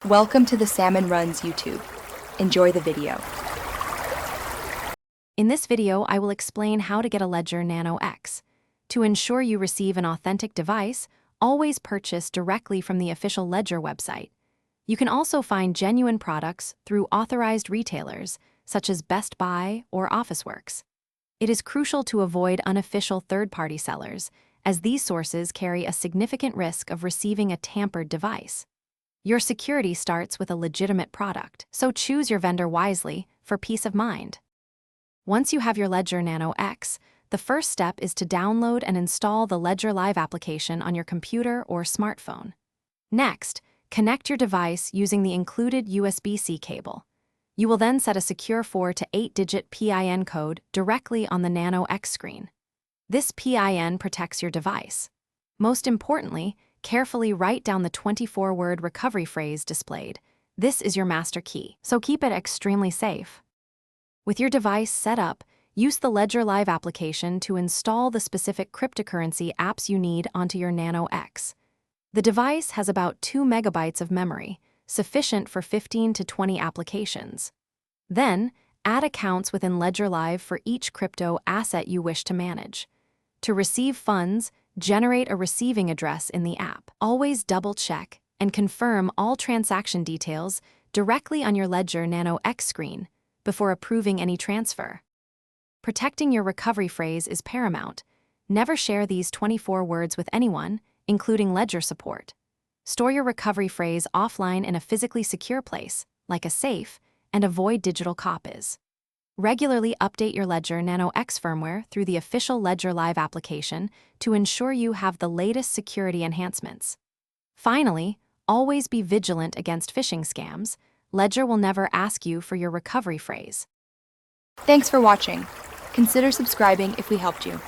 Welcome to the Salmon Runs YouTube. Enjoy the video. In this video, I will explain how to get a Ledger Nano X. To ensure you receive an authentic device, always purchase directly from the official Ledger website. You can also find genuine products through authorized retailers, such as Best Buy or Officeworks. It is crucial to avoid unofficial third-party sellers, as these sources carry a significant risk of receiving a tampered device. Your security starts with a legitimate product, so choose your vendor wisely for peace of mind. Once you have your Ledger Nano X, the first step is to download and install the Ledger Live application on your computer or smartphone. Next, connect your device using the included USB-C cable. You will then set a secure 4 to 8-digit PIN code directly on the Nano X screen. This PIN protects your device. Most importantly, carefully write down the 24-word recovery phrase displayed. This is your master key, so keep it extremely safe. With your device set up, use the Ledger Live application to install the specific cryptocurrency apps you need onto your Nano X. The device has about 2 megabytes of memory, sufficient for 15 to 20 applications. Then, add accounts within Ledger Live for each crypto asset you wish to manage. To receive funds, generate a receiving address in the app. Always double-check and confirm all transaction details directly on your Ledger Nano X screen before approving any transfer. Protecting your recovery phrase is paramount. Never share these 24 words with anyone, including Ledger support. Store your recovery phrase offline in a physically secure place, like a safe, and avoid digital copies. Regularly update your Ledger Nano X firmware through the official Ledger Live application to ensure you have the latest security enhancements. Finally, always be vigilant against phishing scams. Ledger will never ask you for your recovery phrase. Thanks for watching. Consider subscribing if we helped you.